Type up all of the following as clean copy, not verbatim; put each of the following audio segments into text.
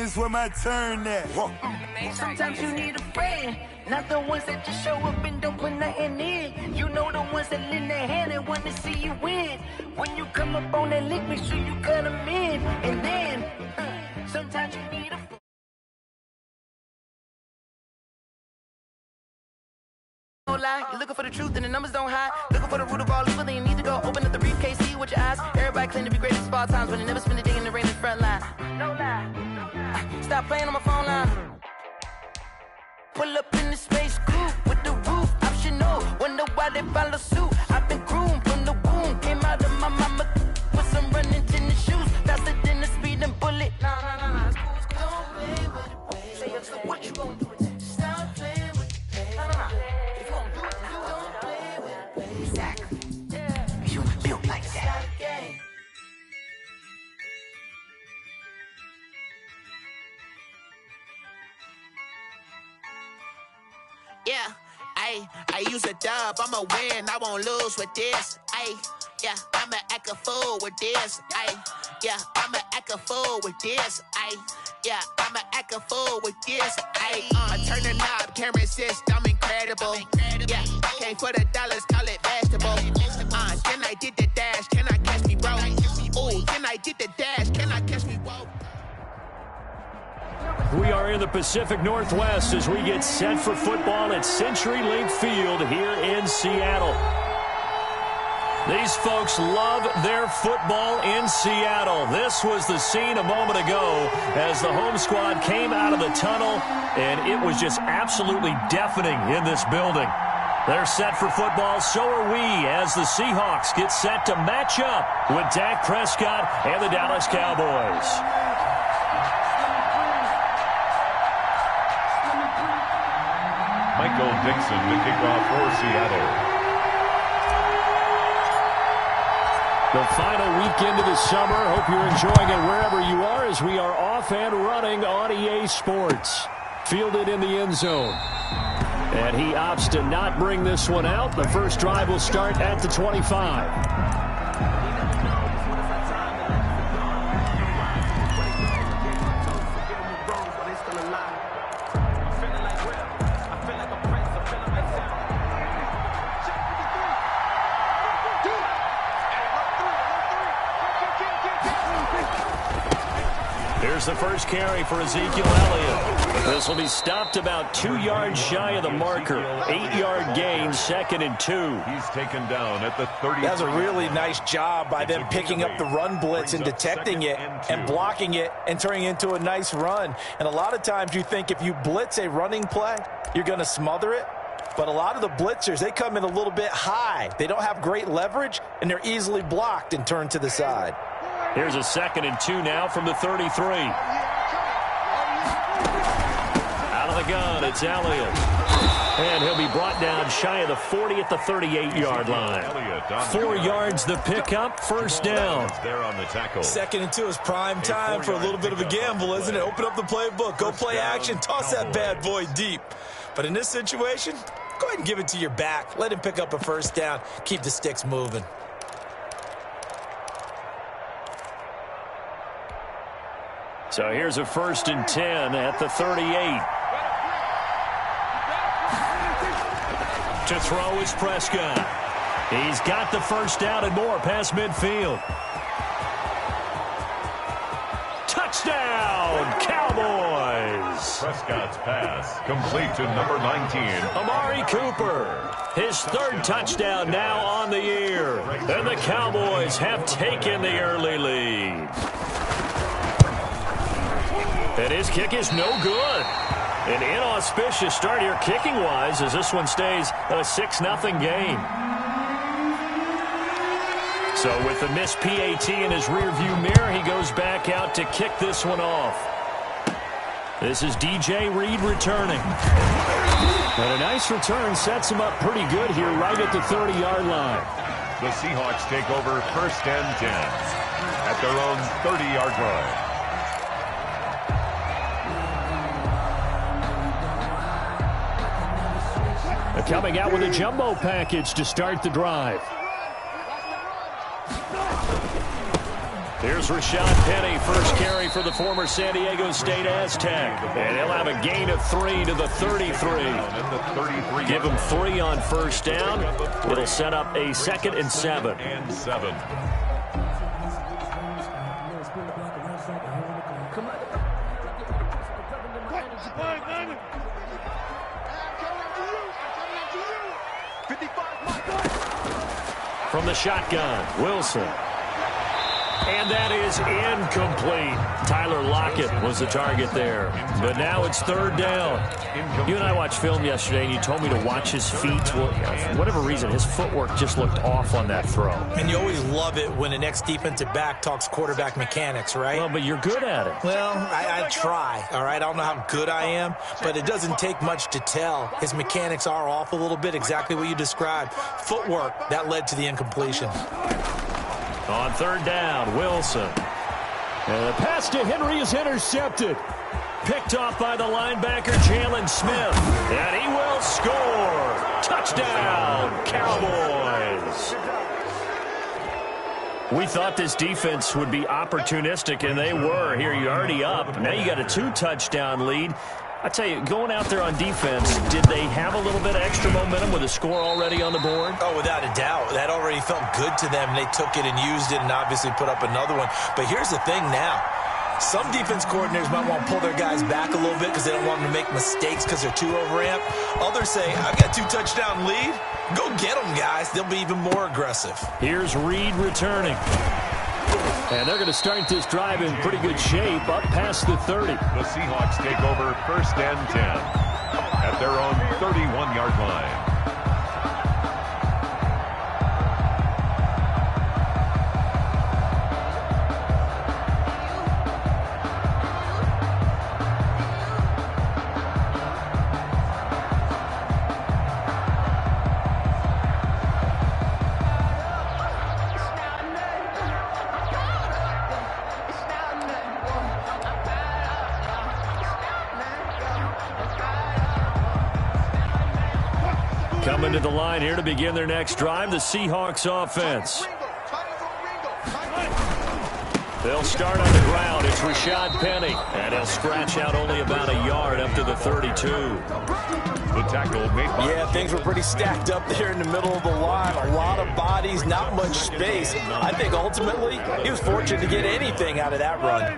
this where my turn at. Sometimes you need a friend, not the ones that just show up and don't put nothing in. You know the ones that lend their hand and want to see you win. When you come up on that lick, make sure you cut them in. And then, sometimes you need a friend. You're looking for the truth and the numbers don't hide. Looking for the root of all evil, then you need to go open up the briefcase, see with your eyes. Everybody claim to be great at small times, but they never spend a day in the rain in the front line. No lie. Stop playing on my phone line. Pull up in the space coupe with the roof optional. Wonder why they follow suit. I've been groomed from the womb. Came out of my mama with some running tennis shoes. Faster than the speeding bullet. Nah. It's cool. Don't play with it, baby. Say so what you gonna do with it? Stop playing with it, baby. Nah. If you gonna do it, you don't play with it, baby. Exactly. Yeah. You built like that. Yeah, I use a dub, I'ma win, I won't lose with this. Yeah, I'ma act a fool with this. Yeah, I'ma act a fool with this. Yeah, I'ma act a fool with this. Turn the knob, camera assist, I'm incredible. Yeah, came for the dollars, call it vegetable. Then I did the dash, can I catch me, bro? Ooh, then I did the dash, can I catch me, whoa? We are in the Pacific Northwest as we get set for football at CenturyLink Field here in Seattle. These folks love their football in Seattle. This was the scene a moment ago as the home squad came out of the tunnel, and it was just absolutely deafening in this building. They're set for football, so are we, as the Seahawks get set to match up with Dak Prescott and the Dallas Cowboys. Michael Dixon, the kickoff for Seattle. The final weekend of the summer. Hope you're enjoying it wherever you are as we are off and running on EA Sports. Fielded in the end zone. And he opts to not bring this one out. The first drive will start at the 25. Here's the first carry for Ezekiel Elliott. This will be stopped about 2 yards shy of the marker. 8-yard gain, 2nd and 2. He's taken down at the 30. That's a really nice job by them picking up the run blitz and detecting it and blocking it and turning it into a nice run. And a lot of times you think if you blitz a running play, you're going to smother it. But a lot of the blitzers, they come in a little bit high. They don't have great leverage, and they're easily blocked and turned to the side. Here's a 2nd and 2 now from the 33. Out of the gun, it's Elliott. And he'll be brought down shy of the 40 at the 38-yard line. 4 yards the pickup, first down. There on the tackle. 2nd and 2 is prime time for a little bit of a gamble, isn't it? Open up the playbook, go play action, toss that bad boy deep. But in this situation, go ahead and give it to your back. Let him pick up a first down. Keep the sticks moving. So here's a 1st and 10 at the 38. To throw is Prescott. He's got the first down and more past midfield. Touchdown, Cowboys! Prescott's pass complete to number 19. Amari Cooper, his 3rd touchdown now on the year. And the Cowboys have taken the early lead. And his kick is no good. An inauspicious start here kicking-wise as this one stays a 6-0 game. So with the missed PAT in his rearview mirror, he goes back out to kick this one off. This is DJ Reed returning. And a nice return sets him up pretty good here right at the 30-yard line. The Seahawks take over 1st and 10 at their own 30-yard line. Coming out with a jumbo package to start the drive. Here's Rashad Penny, first carry for the former San Diego State Aztec. And he'll have a gain of 3 to the 33. Give him 3 on first down. It'll set up a 2nd and 7. From the shotgun, Wilson. And that is incomplete. Tyler Lockett was the target there. But now it's 3rd down. You and I watched film yesterday, and you told me to watch his feet. Well, for whatever reason, his footwork just looked off on that throw. And you always love it when the next defensive back talks quarterback mechanics, right? Well, but you're good at it. Well, I try, all right? I don't know how good I am, but it doesn't take much to tell. His mechanics are off a little bit, exactly what you described. Footwork, that led to the incompletion. On 3rd down, Wilson. And the pass to Henry is intercepted. Picked off by the linebacker, Jalen Smith. And he will score. Touchdown, Cowboys. We thought this defense would be opportunistic, and they were. Here, you're already up. Now you got a 2-touchdown lead. I tell you, going out there on defense, did they have a little bit of extra momentum with a score already on the board? Oh, without a doubt. That already felt good to them. They took it and used it and obviously put up another one. But here's the thing now. Some defense coordinators might want to pull their guys back a little bit because they don't want them to make mistakes because they're too overamped. Others say, I've got 2-touchdown lead. Go get them, guys. They'll be even more aggressive. Here's Reed returning. And they're going to start this drive in pretty good shape, up past the 30. The Seahawks take over 1st and 10 at their own 31-yard line. Coming to the line here to begin their next drive, the Seahawks offense. They'll start on the ground. It's Rashad Penny. And he'll scratch out only about a yard up to the 32. The tackle made by... Yeah, things were pretty stacked up there in the middle of the line. A lot of bodies, not much space. I think ultimately he was fortunate to get anything out of that run.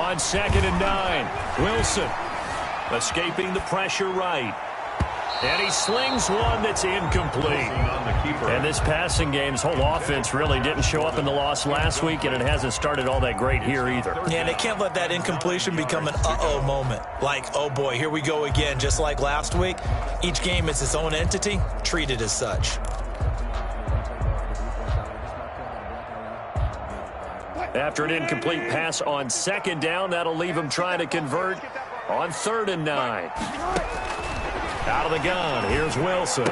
On 2nd and 9, Wilson. Escaping the pressure right. And he slings one that's incomplete. And this passing game's whole offense really didn't show up in the loss last week, and it hasn't started all that great here either. Yeah, and they can't let that incompletion become an uh-oh moment. Like, oh boy, here we go again, just like last week. Each game is its own entity, treat it as such. After an incomplete pass on 2nd down, that'll leave him trying to convert on 3rd and 9. Out of the gun, here's Wilson.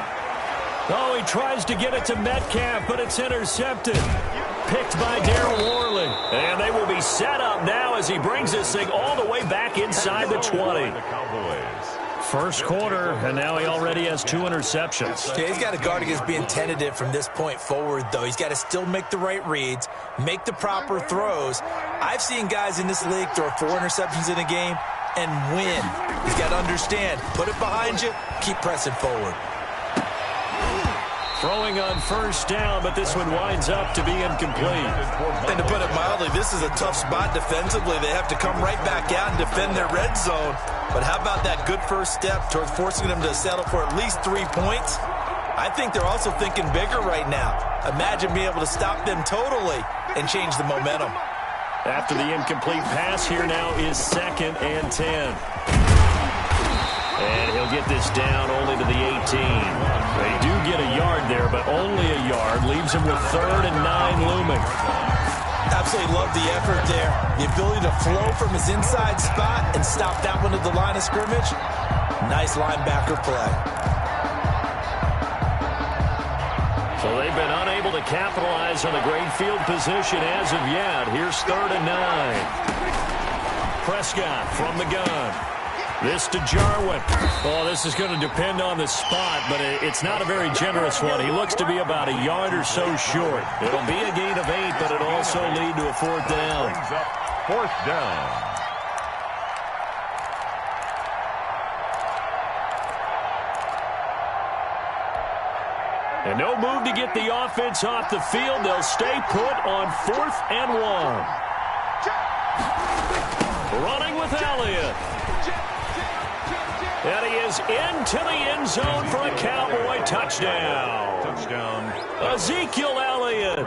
Oh, he tries to get it to Metcalf, but it's intercepted. Picked by Darryl Worley. And they will be set up now as he brings this thing all the way back inside the 20. First quarter, and now he already has 2 interceptions. Yeah, he's got to guard against being tentative from this point forward, though. He's got to still make the right reads, make the proper throws. I've seen guys in this league throw 4 interceptions in a game and win. He's got to understand, put it behind you, keep pressing forward. Throwing on 1st down, but this one winds up to be incomplete. And to put it mildly, this is a tough spot defensively. They have to come right back out and defend their red zone. But how about that good first step towards forcing them to settle for at least 3 points? I think they're also thinking bigger right now. Imagine being able to stop them totally and change the momentum. After the incomplete pass, here now is 2nd and 10. And he'll get this down only to the 18. They do get a yard there, but only a yard. Leaves him with 3rd and 9 looming. Absolutely love the effort there. The ability to flow from his inside spot and stop that one at the line of scrimmage. Nice linebacker play. So they've been unable to capitalize on the great field position as of yet. Here's 3rd and 9. Prescott from the gun. This to Jarwin. Oh, this is going to depend on the spot, but it's not a very generous one. He looks to be about a yard or so short. It'll be a gain of 8, but it'll also lead to a 4th down. Brings up 4th down. And no move to get the offense off the field. They'll stay put on 4th and 1. Running with Elliott. And he is into the end zone for a Cowboy touchdown. Touchdown. Ezekiel Elliott,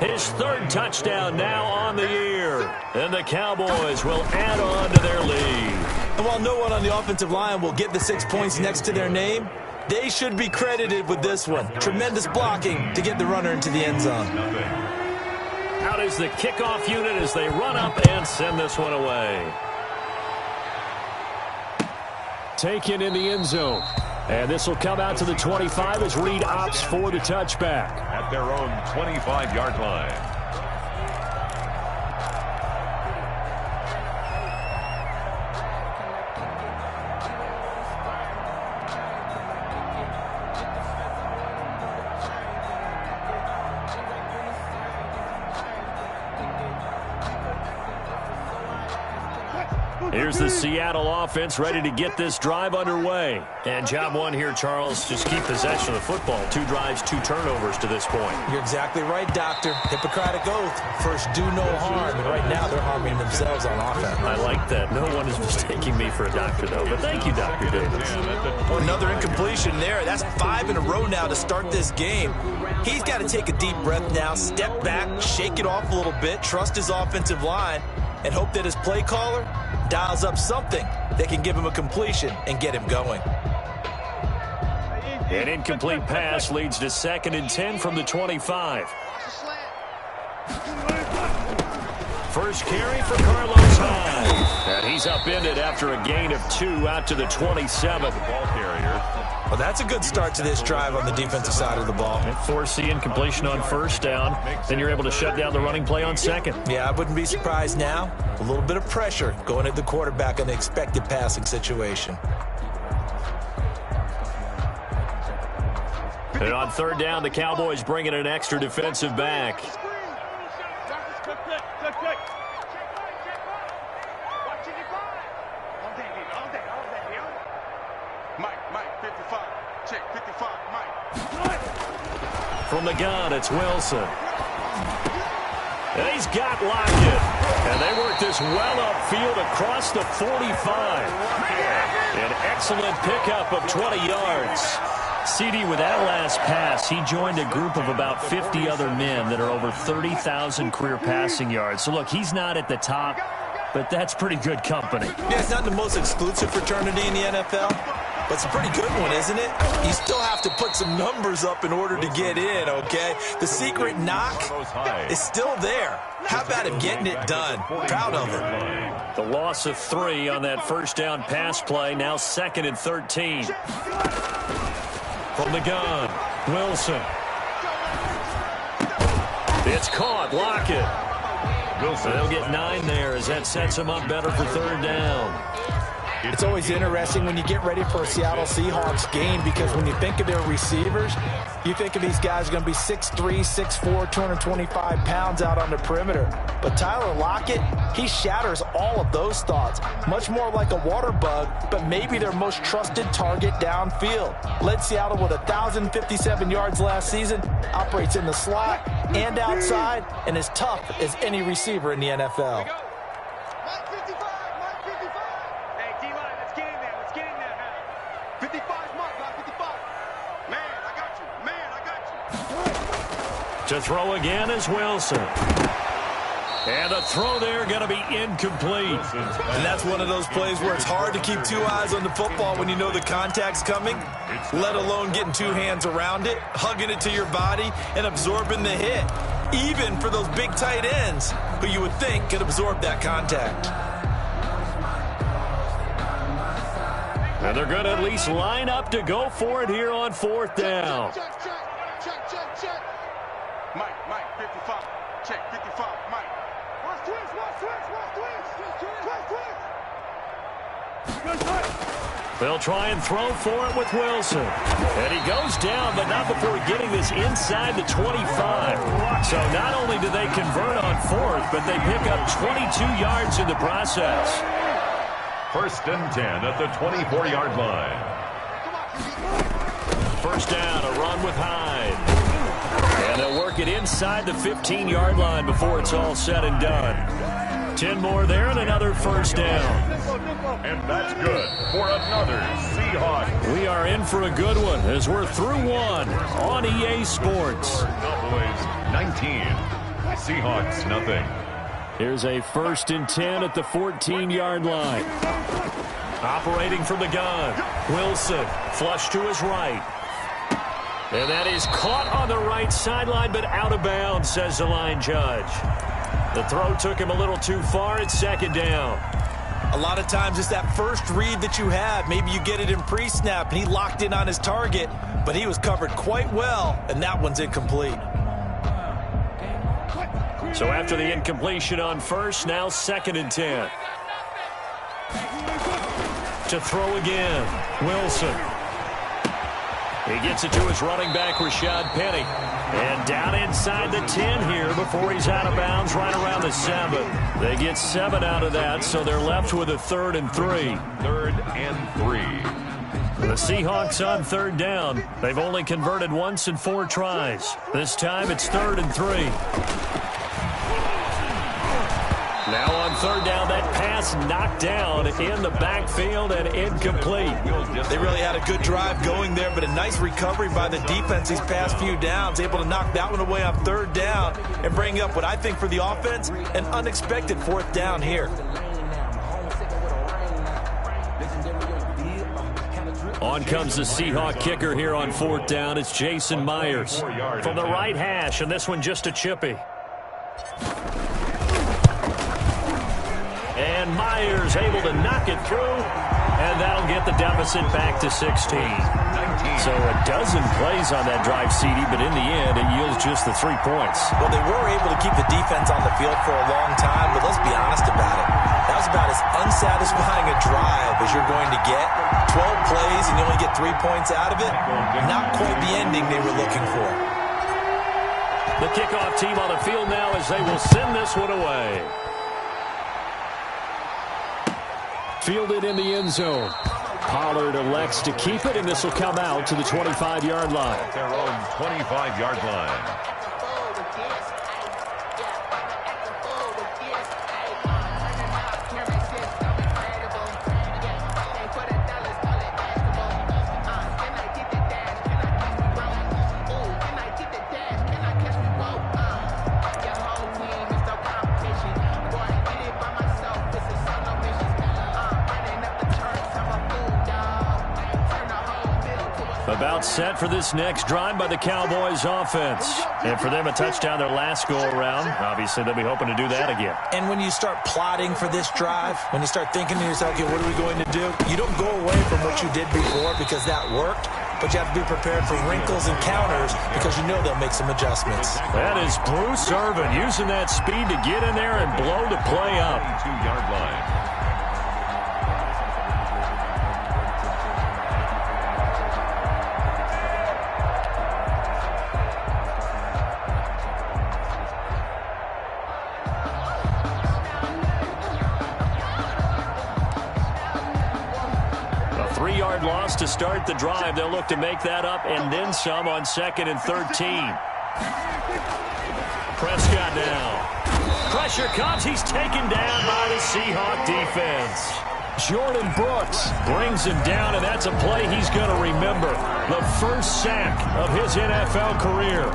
his 3rd touchdown now on the year. And the Cowboys will add on to their lead. And while no one on the offensive line will get the 6 points next to their name, they should be credited with this one. Tremendous blocking to get the runner into the end zone. Out is the kickoff unit as they run up and send this one away. Taken in the end zone. And this will come out to the 25 as Reed opts for the touchback. At their own 25-yard line. Here's the Seattle offense ready to get this drive underway. And job one here, Charles, just keep possession of the football. 2 drives, 2 turnovers to this point. You're exactly right, Doctor. Hippocratic oath. First, do no harm. And right now, they're harming themselves on offense. I like that. No one is mistaking me for a doctor, though. But thank you, Dr. Davis. Another incompletion there. That's 5 in a row now to start this game. He's got to take a deep breath now, step back, shake it off a little bit, trust his offensive line, and hope that his play caller dials up something that can give him a completion and get him going. An incomplete pass leads to 2nd and 10 from the 25. First carry for Carlos Hyde. And he's upended after a gain of 2 out to the 27. Ball carrier. Well, that's a good start to this drive on the defensive side of the ball. Force the incompletion on 1st down. Then you're able to shut down the running play on 2nd. Yeah, I wouldn't be surprised now. A little bit of pressure going at the quarterback on the expected passing situation. And on 3rd down, the Cowboys bring in an extra defensive back. From the gun, it's Wilson. And he's got Lockett. And they work this well upfield across the 45. An excellent pickup of 20 yards. CD, with that last pass, he joined a group of about 50 other men that are over 30,000 career passing yards. So, look, he's not at the top, but that's pretty good company. Yeah, it's not the most exclusive fraternity in the NFL, but it's a pretty good one, isn't it? You still have to put some numbers up in order to get in, okay? The secret knock is still there. How about him getting it done? Proud of him. The loss of 3 on that 1st down pass play, now 2nd and 13. From the gun, Wilson. It's caught, Lockett. Wilson. They'll get 9 there as that sets him up better for 3rd down. It's always interesting when you get ready for a Seattle Seahawks game because when you think of their receivers, you think of these guys going to be 6'3", 6'4", 225 pounds out on the perimeter. But Tyler Lockett, he shatters all of those thoughts. Much more like a water bug, but maybe their most trusted target downfield. Led Seattle with 1,057 yards last season, operates in the slot and outside, and is tough as any receiver in the NFL. To throw again is Wilson. And the throw there going to be incomplete. And that's one of those plays where it's hard to keep 2 eyes on the football when you know the contact's coming, let alone getting 2 hands around it, hugging it to your body, and absorbing the hit. Even for those big tight ends who you would think could absorb that contact. And they're going to at least line up to go for it here on 4th down. Check. Mike, 55. Check, 55, Mike. Watch twist. They'll try and throw for it with Wilson. And he goes down, but not before getting this inside the 25. So not only do they convert on fourth, but they pick up 22 yards in the process. 1st and 10 at the 24-yard line. First down, a run with Hyde. And they'll work it inside the 15-yard line before it's all said and done. 10 more there and another first down. And that's good for another Seahawks. We are in for a good one as we're through one on EA Sports. Cowboys 19, Seahawks nothing. Here's a 1st and 10 at the 14-yard line. Operating from the gun. Wilson flush to his right. And that is caught on the right sideline, but out of bounds, says the line judge. The throw took him a little too far. It's 2nd down. A lot of times it's that first read that you have. Maybe you get it in pre-snap, and he locked in on his target, but he was covered quite well, and that one's incomplete. So after the incompletion on first, now 2nd and 10. To throw again, Wilson. He gets it to his running back, Rashad Penny. And down inside the 10 here before he's out of bounds right around the 7. They get 7 out of that, so they're left with a 3rd and 3. 3rd and 3. The Seahawks on 3rd down. They've only converted once in 4 tries. This time it's 3rd and 3. Now on 3rd down, that pass knocked down in the backfield and incomplete. They really had a good drive going there, but a nice recovery by the defense these past few downs, able to knock that one away on 3rd down and bring up what I think for the offense, an unexpected 4th down here. On comes the Seahawk kicker here on 4th down. It's Jason Myers from the right hash, and this one just a chippy. And Myers able to knock it through, and that'll get the deficit back to 16. So a dozen plays on that drive, CD, but in the end, it yields just the 3 points. Well, they were able to keep the defense on the field for a long time, but let's be honest about it. That was about as unsatisfying a drive as you're going to get. 12 plays, and you only get 3 points out of it. Not quite the ending they were looking for. The kickoff team on the field now as they will send this one away. Fielded in the end zone. Pollard elects to keep it, and this will come out to the 25-yard line. At their own 25-yard line. About set for this next drive by the Cowboys offense. And for them, a touchdown their last go-around. Obviously, they'll be hoping to do that again. And when you start plotting for this drive, when you start thinking to yourself, okay, what are we going to do? You don't go away from what you did before because that worked, but you have to be prepared for wrinkles and counters because you know they'll make some adjustments. That is Bruce Irvin using that speed to get in there and blow the play up. 2-yard line. Loss to start the drive. They'll look to make that up and then some on 2nd and 13. Prescott now. Pressure comes. He's taken down by the Seahawk defense. Jordan Brooks brings him down, and that's a play he's going to remember. The first sack of his NFL career.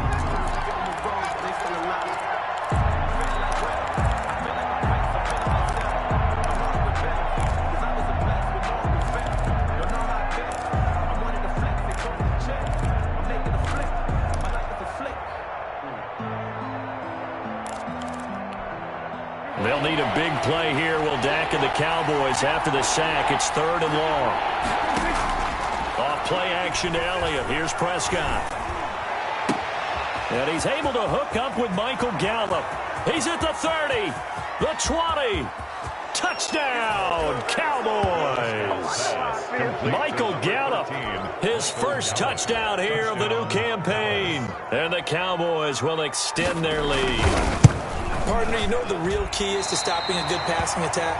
They'll need a big play here. Will Dak and the Cowboys after the sack. It's 3rd and long. Off play action to Elliott. Here's Prescott. And he's able to hook up with Michael Gallup. He's at the 30. The 20. Touchdown, Cowboys. Michael Gallup, his first touchdown here of the new campaign. And the Cowboys will extend their lead. Partner, you know what the real key is to stopping a good passing attack?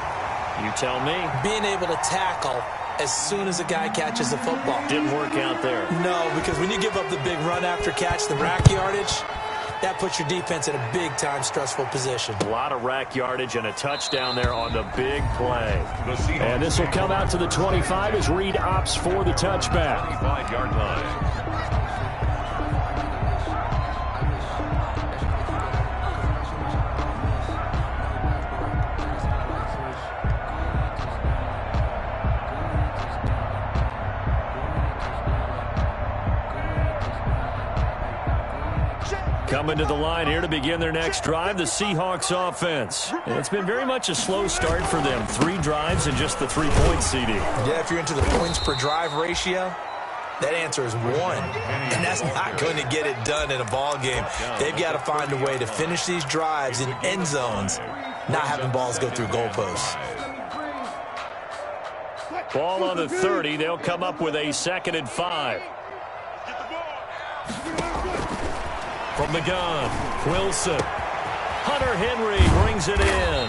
You tell me. Being able to tackle as soon as a guy catches the football. Didn't work out there. No, because when you give up the big run after catch, the rack yardage, that puts your defense in a big-time stressful position. A lot of rack yardage and a touchdown there on the big play. And this will come out to the 25 as Reed opts for the touchback. 25-yard line. Coming to the line here to begin their next drive, the Seahawks offense. And it's been very much a slow start for them. 3 drives and just the 3-point CD. Yeah, if you're into the points per drive ratio, that answer is 1. And that's not going to get it done in a ball game. They've got to find a way to finish these drives in end zones, not having balls go through goalposts. Ball on the 30. They'll come up with a 2nd and 5. From the gun, Wilson. Hunter Henry brings it in.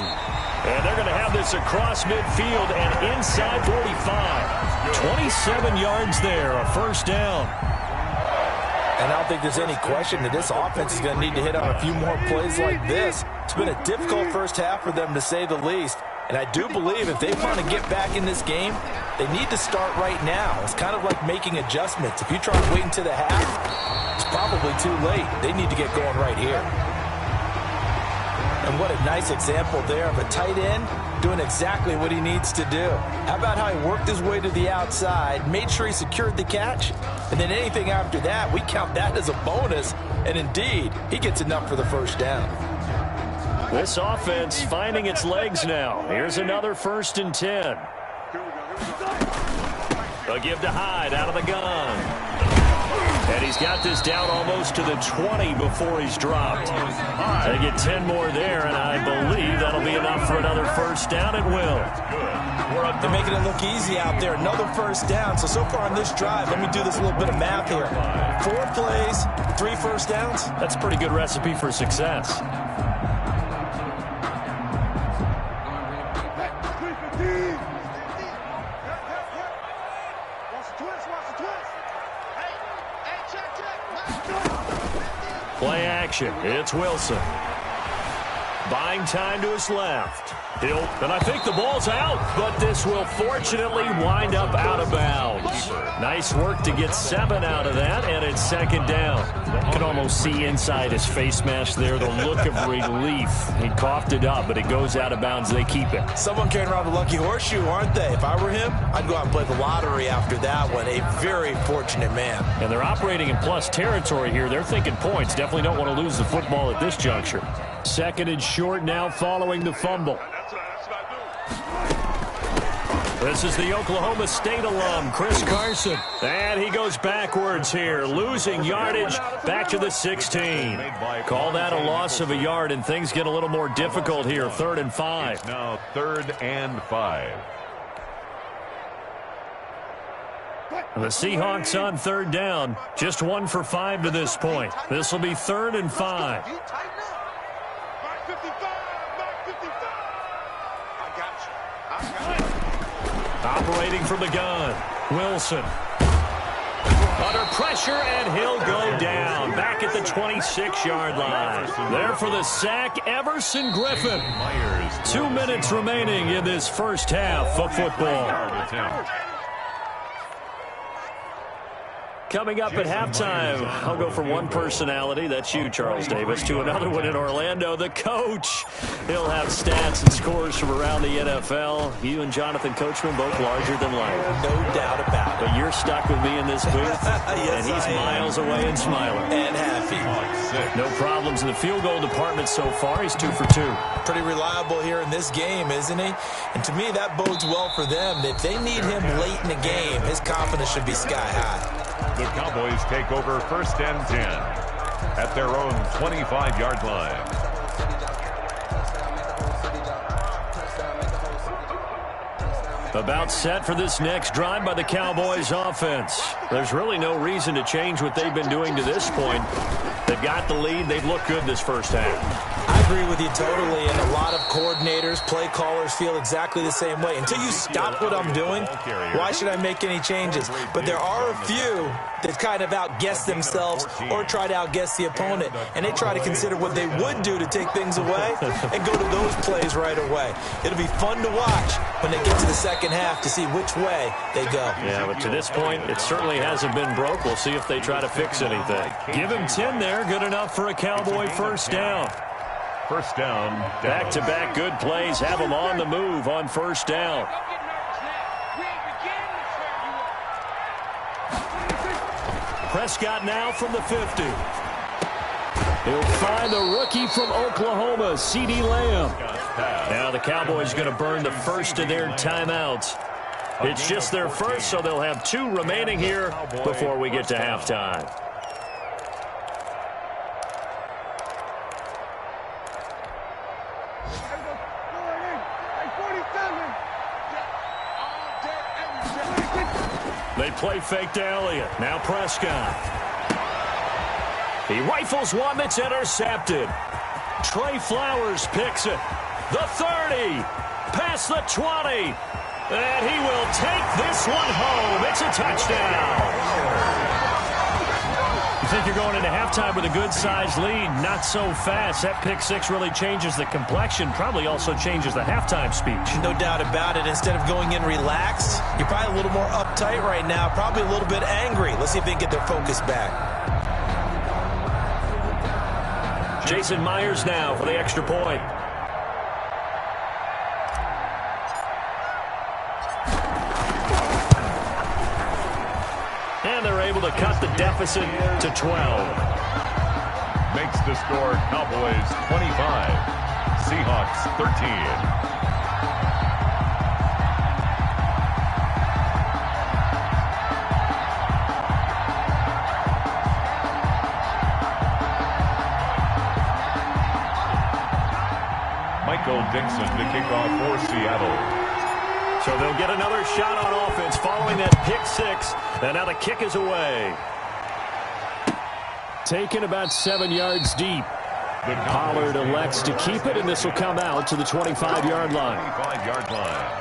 And they're going to have this across midfield and inside 45. 27 yards there, a first down. And I don't think there's any question that this offense is going to need to hit on a few more plays like this. It's been a difficult first half for them, to say the least. And I do believe if they want to get back in this game, they need to start right now. It's kind of like making adjustments. If you try to wait until the half, it's probably too late. They need to get going right here. And what a nice example there of a tight end doing exactly what he needs to do. How about how he worked his way to the outside, made sure he secured the catch, and then anything after that, we count that as a bonus. And indeed, he gets enough for the first down. This offense finding its legs now. Here's another 1st and 10. They'll give to Hyde out of the gun. And he's got this down almost to the 20 before he's dropped. They get 10 more there, and I believe that'll be enough for another first down. It will. They're making it look easy out there. Another first down. So far on this drive, let me do this little bit of math here. 4 plays, 3 first downs. That's a pretty good recipe for success. Play action. It's Wilson. Buying time to his left. And I think the ball's out, but this will fortunately wind up out of bounds. Nice work to get 7 out of that, and it's 2nd down. You can almost see inside his face mask there the look of relief. He coughed it up, but it goes out of bounds. They keep it. Someone carrying around the lucky horseshoe, aren't they? If I were him, I'd go out and play the lottery after that one. A very fortunate man. And they're operating in plus territory here. They're thinking points. Definitely don't want to lose the football at this juncture. 2nd and short now following the fumble. This is the Oklahoma State alum, Chris Carson. And he goes backwards here, losing yardage back to the 16. Call that a loss of a yard, and things get a little more difficult here. 3rd and 5. It's now 3rd and 5. The Seahawks on 3rd down. Just 1 for 5 to this point. This will be 3rd and 5. Operating from the gun, Wilson. Under pressure, and he'll go down. Back at the 26-yard line. There for the sack, Everson Griffin. 2 minutes remaining in this first half of football. Coming up at halftime, I'll go from one personality, that's you, Charles Davis, to another one in Orlando, the coach. He'll have stats and scores from around the NFL. You and Jonathan Coachman, both larger than life. No doubt about it. But you're stuck with me in this booth, yes, and he's miles away and smiling. And happy. No problems in the field goal department so far. He's 2 for 2. Pretty reliable here in this game, isn't he? And to me, that bodes well for them. If they need him late in the game, his confidence should be sky high. The Cowboys take over 1st and 10 at their own 25-yard line. About set for this next drive by the Cowboys offense. There's really no reason to change what they've been doing to this point. They've got the lead. They've looked good this first half. I agree with you totally, and a lot of coordinators, play callers feel exactly the same way. Until you stop what I'm doing, why should I make any changes? But there are a few that kind of outguess themselves or try to outguess the opponent, and they try to consider what they would do to take things away and go to those plays right away. It'll be fun to watch when they get to the second half to see which way they go. Yeah, but to this point, it certainly hasn't been broke. We'll see if they try to fix anything. Give him 10 there. Good enough for a Cowboy first down. First down. Back-to-back good plays have them on the move on first down. Prescott now from the 50. He'll find the rookie from Oklahoma, CeeDee Lamb. Now the Cowboys going to burn the first of their timeouts. It's just their first, so they'll have 2 remaining here before we get to halftime. They play fake to Elliott. Now Prescott. He rifles one that's intercepted. Trey Flowers picks it. The 30. Past the 20. And he will take this one home. It's a touchdown. You think you're going into halftime with a good-sized lead. Not so fast. That pick six really changes the complexion. Probably also changes the halftime speech. No doubt about it. Instead of going in relaxed, you're probably a little more uptight right now. Probably a little bit angry. Let's see if they can get their focus back. Jason Myers now for the extra point. And they're able to cut the deficit to 12. Makes the score Cowboys 25, Seahawks 13. Michael Dixon to kick off for Seattle. So they'll get another shot on offense following that pick six. And now the kick is away. Taken about 7 yards deep. Pollard elects to keep it, and this will come out to the 25-yard line. 25-yard line.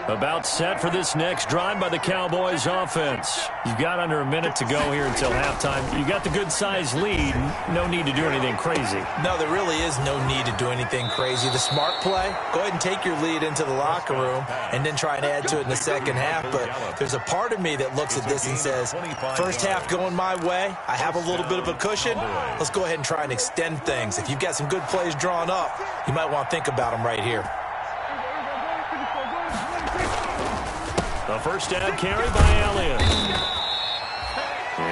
About set for this next drive by the Cowboys offense. You've got under a minute to go here until halftime. You got the good-sized lead. No need to do anything crazy. No, there really is no need to do anything crazy. The smart play, go ahead and take your lead into the locker room and then try and add to it in the second half. But there's a part of me that looks at this and says, first half going my way, I have a little bit of a cushion. Let's go ahead and try and extend things. If you've got some good plays drawn up, you might want to think about them right here. The first down carry by Elliott.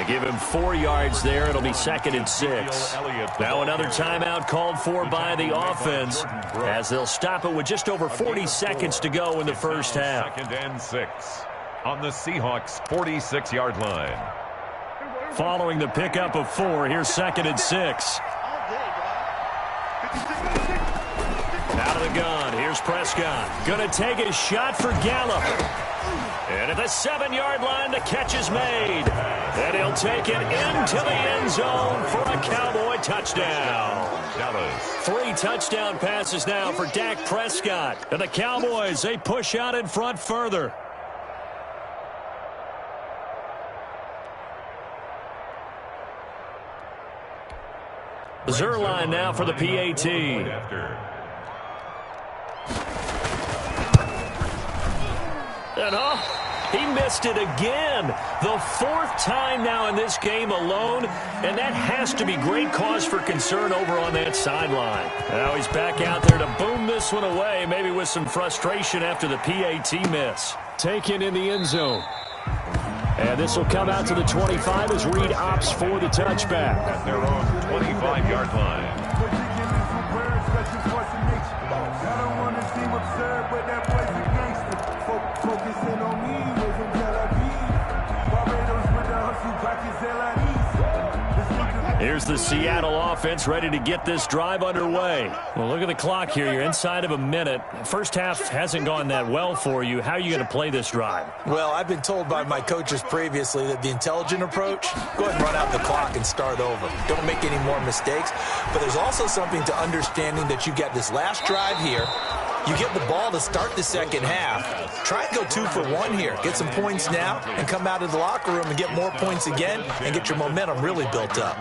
Give him 4 yards there. It'll be 2nd and 6. Now another timeout called for by the offense as they'll stop it with just over 40 seconds to go in the first half. 2nd and 6 on the Seahawks 46-yard line. Following the pickup of 4, here's 2nd and 6. Out of the gun, here's Prescott. Gonna take a shot for Gallup. And at the 7-yard line, the catch is made. And he'll take it into the end zone for a Cowboy touchdown. 3 touchdown passes now for Dak Prescott. And the Cowboys, they push out in front further. Zerline now for the PAT. And he missed it again. The 4th time now in this game alone, and that has to be great cause for concern over on that sideline. Now he's back out there to boom this one away, maybe with some frustration after the PAT miss. Taken in the end zone. And this will come out to the 25 as Reed opts for the touchback. At their own 25-yard line. focusing on me, wasn't Tel Aviv. Barbados with the hustle, practice Here's the Seattle offense ready to get this drive underway. Well, look at the clock here. You're inside of a minute. First half hasn't gone that well for you. How are you going to play this drive? Well, I've been told by my coaches previously that the intelligent approach, go ahead and run out the clock and start over. Don't make any more mistakes. But there's also something to understanding that you get this last drive here. You get the ball to start the second half. Try and go 2 for 1 here. Get some points now and come out of the locker room and get more points again and get your momentum really built up.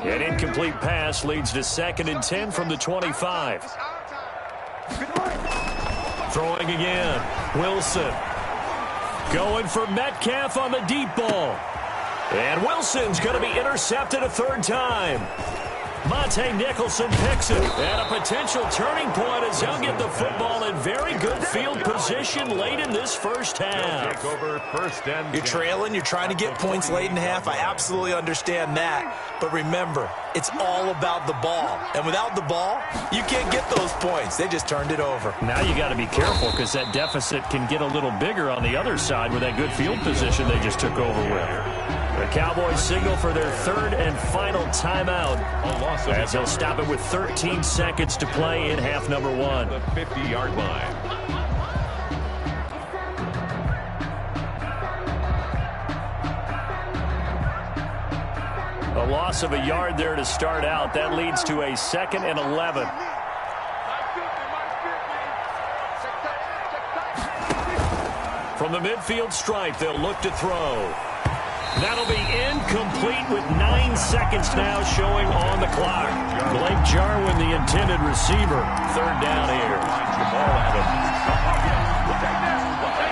An incomplete pass leads to 2nd and 10 from the 25. Throwing again. Wilson. Going for Metcalf on the deep ball. And Wilson's going to be intercepted a 3rd time. Monte Nicholson picks it. And a potential turning point as he'll get the football in very good field position late in this first half. Take over 1st and 10. You're trailing. You're trying to get points late in half. I absolutely understand that. But remember, it's all about the ball. And without the ball, you can't get those points. They just turned it over. Now you got to be careful because that deficit can get a little bigger on the other side with that good field position they just took over with. The Cowboys signal for their 3rd and final timeout as they'll stop it with 13 seconds to play in half number 1. The 50-yard line. A loss of a yard there to start out. That leads to a 2nd and 11. From the midfield stripe, they'll look to throw. That'll be incomplete with 9 seconds now showing on the clock. Blake Jarwin, the intended receiver. 3rd down here.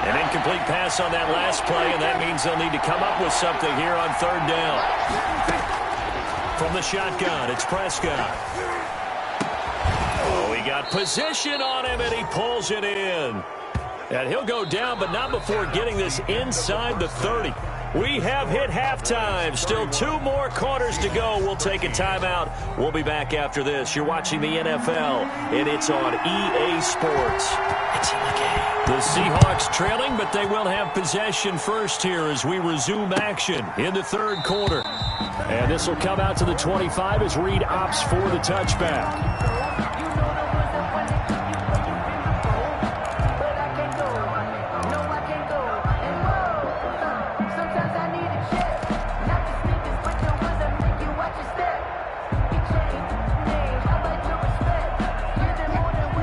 An incomplete pass on that last play, and that means they'll need to come up with something here on 3rd down. From the shotgun, it's Prescott. Oh, he got position on him, and he pulls it in. And he'll go down, but not before getting this inside the 30. We have hit halftime. Still 2 more quarters to go. We'll take a timeout. We'll be back after this. You're watching the NFL, and it's on EA Sports. It's in the game. The Seahawks trailing, but they will have possession first here as we resume action in the 3rd quarter. And this will come out to the 25 as Reed opts for the touchback.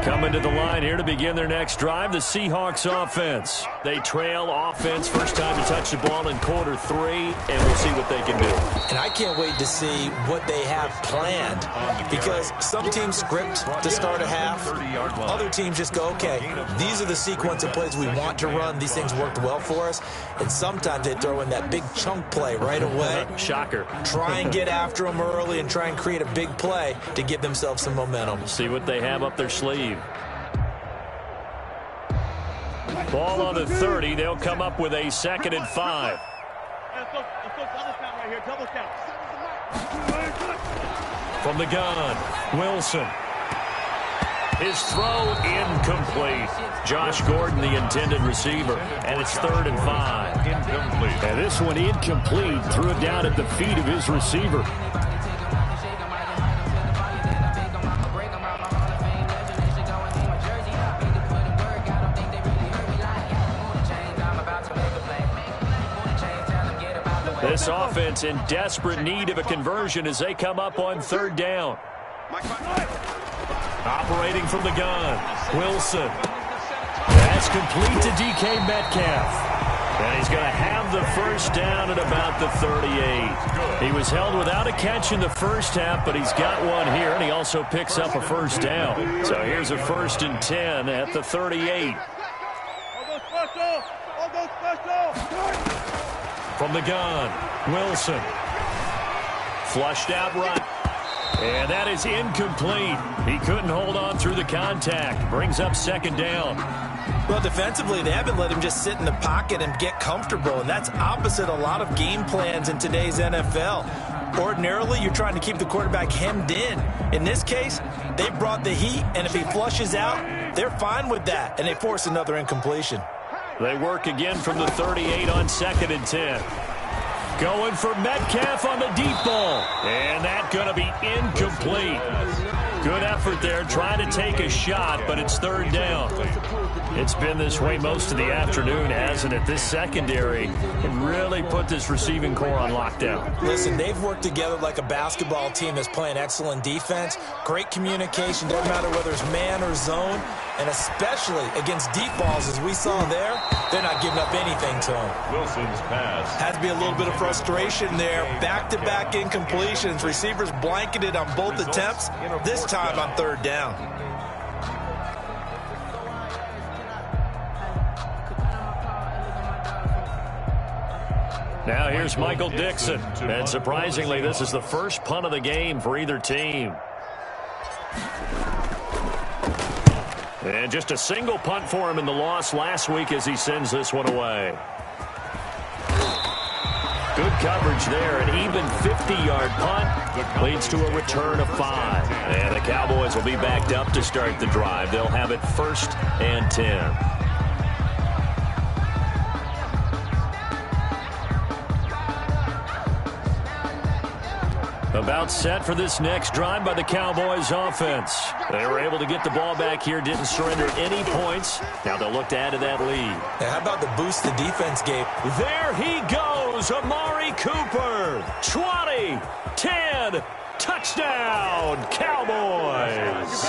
Coming to the line here to begin their next drive, the Seahawks offense. They trail offense, first time to touch the ball in quarter 3, and we'll see what they can do. And I can't wait to see what they have planned, because some teams script to start a half. Other teams just go, okay, these are the sequence of plays we want to run. These things worked well for us. And sometimes they throw in that big chunk play right away. Shocker. Try and get after them early and try and create a big play to give themselves some momentum. See what they have up their sleeve. Ball on the 30. They'll come up with a 2nd and 5. From the gun, Wilson. His throw incomplete. Josh Gordon, the intended receiver, and it's 3rd and 5. Incomplete. And this one incomplete. Threw it down at the feet of his receiver. This offense in desperate need of a conversion as they come up on 3rd down. Operating from the gun, Wilson. That's complete to DK Metcalf. And he's going to have the first down at about the 38. He was held without a catch in the first half, but he's got one here, and he also picks up a first down. So here's a 1st and 10 at the 38. From the gun, Wilson. Flushed out right. And that is incomplete. He couldn't hold on through the contact. Brings up second down. Well, defensively, they haven't let him just sit in the pocket and get comfortable, and that's opposite a lot of game plans in today's NFL. Ordinarily, you're trying to keep the quarterback hemmed in. In this case, they brought the heat, and if he flushes out, they're fine with that, and they force another incompletion. They work again from the 38 on 2nd and 10. Going for Metcalf on the deep ball. And that's going to be incomplete. Good effort there, trying to take a shot, but it's 3rd down. It's been this way most of the afternoon, hasn't it? This secondary can really put this receiving core on lockdown. Listen, they've worked together like a basketball team that's playing excellent defense. Great communication, doesn't matter whether it's man or zone. And especially against deep balls, as we saw there, they're not giving up anything to him. Wilson's pass. Had to be a little bit of frustration there. Back-to-back incompletions. Receivers blanketed on both attempts, this time on 3rd down. Now here's Michael Dixon. And surprisingly, this is the first punt of the game for either team. And just a single punt for him in the loss last week as he sends this one away. Good coverage there. An even 50-yard punt leads to a return of 5. And the Cowboys will be backed up to start the drive. They'll have it 1st and 10. About set for this next drive by the Cowboys offense. They were able to get the ball back here, didn't surrender any points. Now they'll look to add to that lead. How about the boost the defense gave? There he goes, Amari Cooper. 20, 10, touchdown, Cowboys.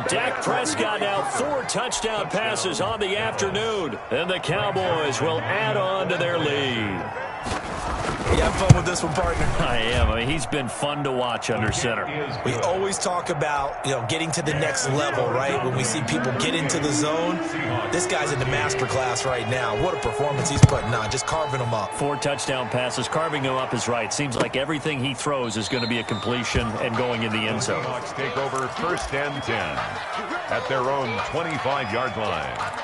Dak Prescott now 4 touchdown passes on the afternoon. And the Cowboys will add on to their lead. You have fun with this one, partner? I am. I mean, he's been fun to watch under center. We always talk about, getting to the next level, right? When we see people get into the zone, this guy's in the master class right now. What a performance he's putting on, just carving them up. 4 touchdown passes. Carving them up is right. Seems like everything he throws is going to be a completion and going in the end zone. Seahawks take over 1st and 10 at their own 25-yard line.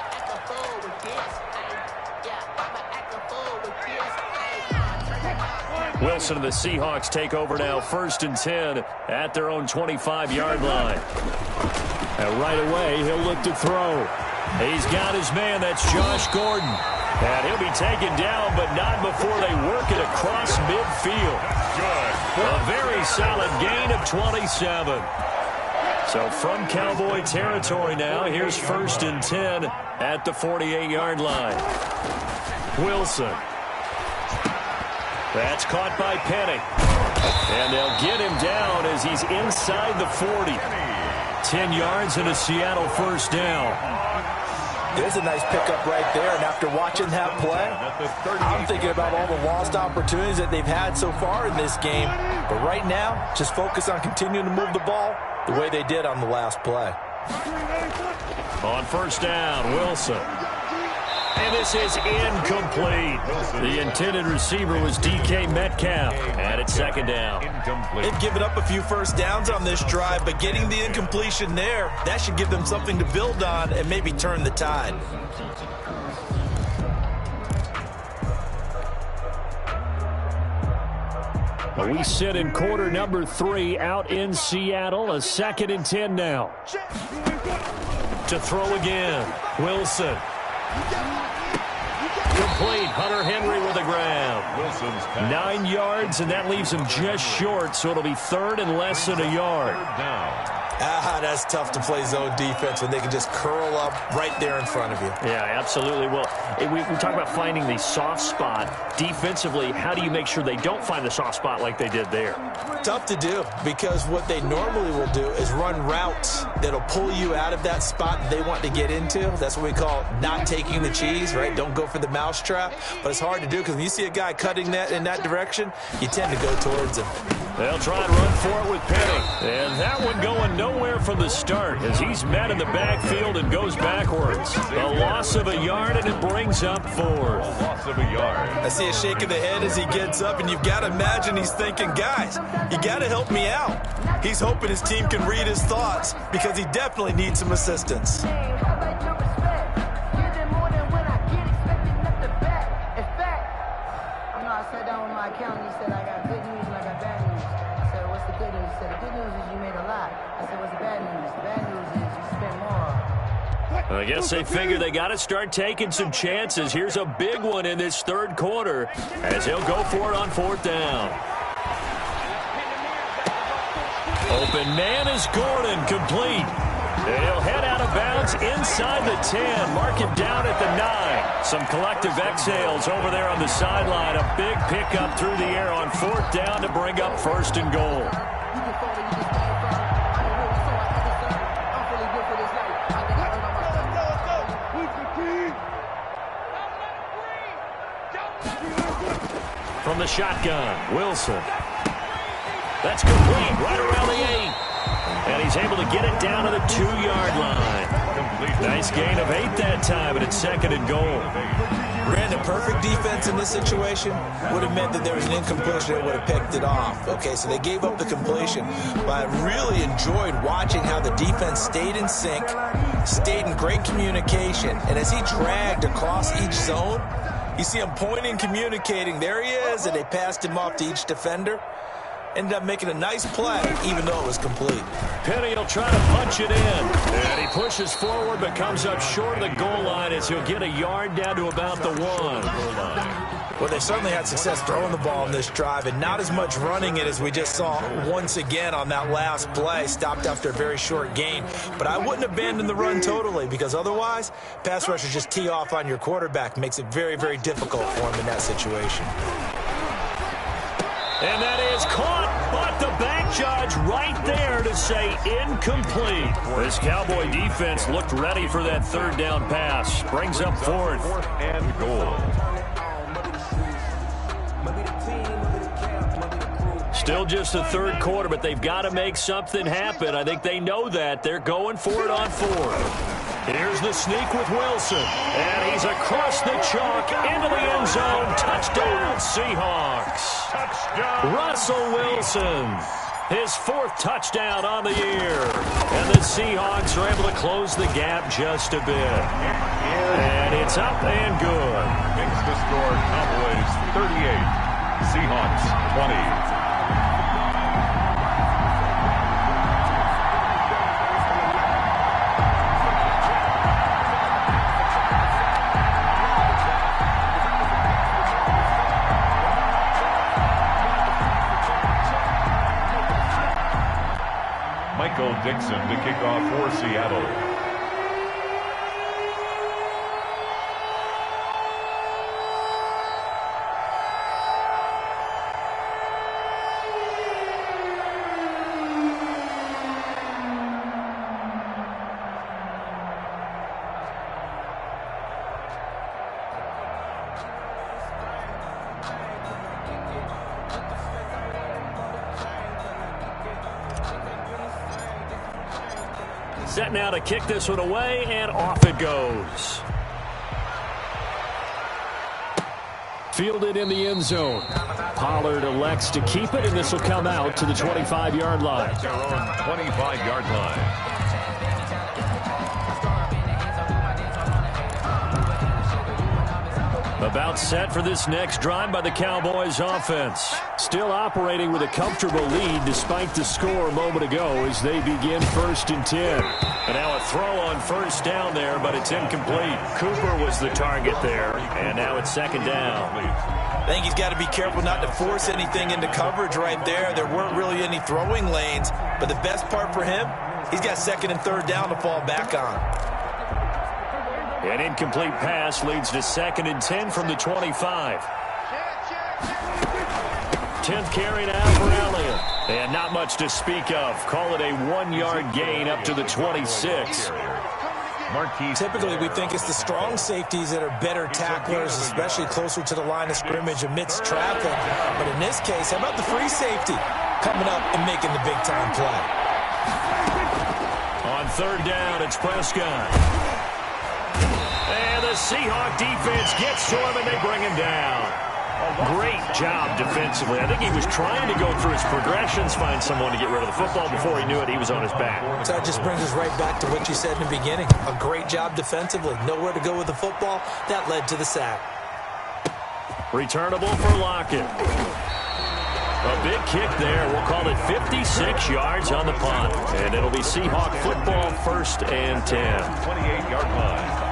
Wilson and the Seahawks take over now 1st and 10 at their own 25-yard line. And right away, he'll look to throw. He's got his man. That's Josh Gordon. And he'll be taken down, but not before they work it across midfield. A very solid gain of 27. So from Cowboy territory now, here's 1st and 10 at the 48-yard line. Wilson. That's caught by Penny. And they'll get him down as he's inside the 40. 10 yards and a Seattle 1st down. There's a nice pickup right there, and after watching that play, I'm thinking about all the lost opportunities that they've had so far in this game. But right now, just focus on continuing to move the ball the way they did on the last play. On 1st down, Wilson. And this is incomplete. The intended receiver was DK Metcalf. And it's 2nd down. They've given up a few 1st downs on this drive, but getting the incompletion there, that should give them something to build on and maybe turn the tide. We sit in quarter number 3 out in Seattle. A 2nd and 10 now. To throw again. Wilson. Complete. Hunter Henry with a grab. 9 yards, and that leaves him just short, so it'll be 3rd and less than a yard. That's tough to play zone defense when they can just curl up right there in front of you. Yeah, absolutely. Well, we talk about finding the soft spot. Defensively, how do you make sure they don't find the soft spot like they did there? Tough to do, because what they normally will do is run routes that'll pull you out of that spot that they want to get into. That's what we call not taking the cheese, right? Don't go for the mousetrap. But it's hard to do because when you see a guy cutting that in that direction, you tend to go towards him. They'll try and run for it with Penny. And that one going nowhere from the start as he's met in the backfield and goes backwards. A loss of a yard, and it brings up 4th. A loss of a yard. I see a shake of the head as he gets up, and you've got to imagine he's thinking, guys, you got to help me out. He's hoping his team can read his thoughts because he definitely needs some assistance. I sat down with my accountant. He said, I got good news and I got bad news. I said, what's the good news? He said, the good news is you made a lot. I said, what's the bad news? The bad news is you spent more. I guess they figure they got to start taking some chances. Here's a big one in this 3rd quarter as he'll go for it on 4th down. Open man is Gordon, complete. He'll head out of bounds inside the 10. Mark him down at the 9. Some collective exhales over there on the sideline. A big pickup through the air on 4th down to bring up 1st and goal. From the shotgun, Wilson. That's complete right around the 8. And he's able to get it down to the 2-yard line. Nice gain of 8 that time, but it's 2nd and goal. Ran a perfect defense in this situation would have meant that there was an incompletion that would have picked it off. Okay, so they gave up the completion, but I really enjoyed watching how the defense stayed in sync, stayed in great communication, and as he dragged across each zone, you see him pointing, communicating. There he is, and they passed him off to each defender. Ended up making a nice play, even though it was complete. Penny will try to punch it in. And he pushes forward, but comes up short of the goal line as he'll get a yard down to about the 1. Well, they certainly had success throwing the ball in this drive, and not as much running it as we just saw once again on that last play. Stopped after a very short gain. But I wouldn't abandon the run totally, because otherwise, pass rushers just tee off on your quarterback. Makes it very, very difficult for him in that situation. And that is caught, but the back judge right there to say incomplete. This Cowboy defense looked ready for that 3rd down pass. Brings up 4th. 4th and goal. Still just the 3rd quarter, but they've got to make something happen. I think they know that. They're going for it on 4th. Here's the sneak with Wilson. And he's across the chalk into the end zone. Touchdown, Seahawks. Touchdown. Russell Wilson. His 4th touchdown on the year. And the Seahawks are able to close the gap just a bit. And it's up and good. Makes the score Cowboys 38. Seahawks 20. Michael Dixon to kick off for Seattle. Set now to kick this one away, and off it goes. Fielded in the end zone. Pollard elects to keep it, and this will come out to the 25-yard line. Their own 25-yard line. About set for this next drive by the Cowboys offense. Still operating with a comfortable lead despite the score a moment ago as they begin 1st and 10. And now a throw on 1st down there, but it's incomplete. Cooper was the target there, and now it's 2nd down. I think he's got to be careful not to force anything into coverage right there. There weren't really any throwing lanes, but the best part for him, he's got 2nd and 3rd down to fall back on. An incomplete pass leads to 2nd and 10 from the 25. 10th carry now for Elliott. And not much to speak of. Call it a 1-yard gain up to the 26. Typically, we think it's the strong safeties that are better tacklers, especially closer to the line of scrimmage amidst traffic. But in this case, how about the free safety? coming up and making the big-time play. On third down, it's Prescott. And the Seahawk defense gets to him, and they bring him down. Great job defensively. I think he was trying to go through his progressions, find someone to get rid of the football. Before he knew it, he was on his back. So that just brings us right back to what you said in the beginning. A great job defensively. Nowhere to go with the football. That led to the sack. Returnable for Lockett. A big kick there. We'll call it 56 yards on the punt. And it'll be Seahawk football, 1st and 10. 28-yard line.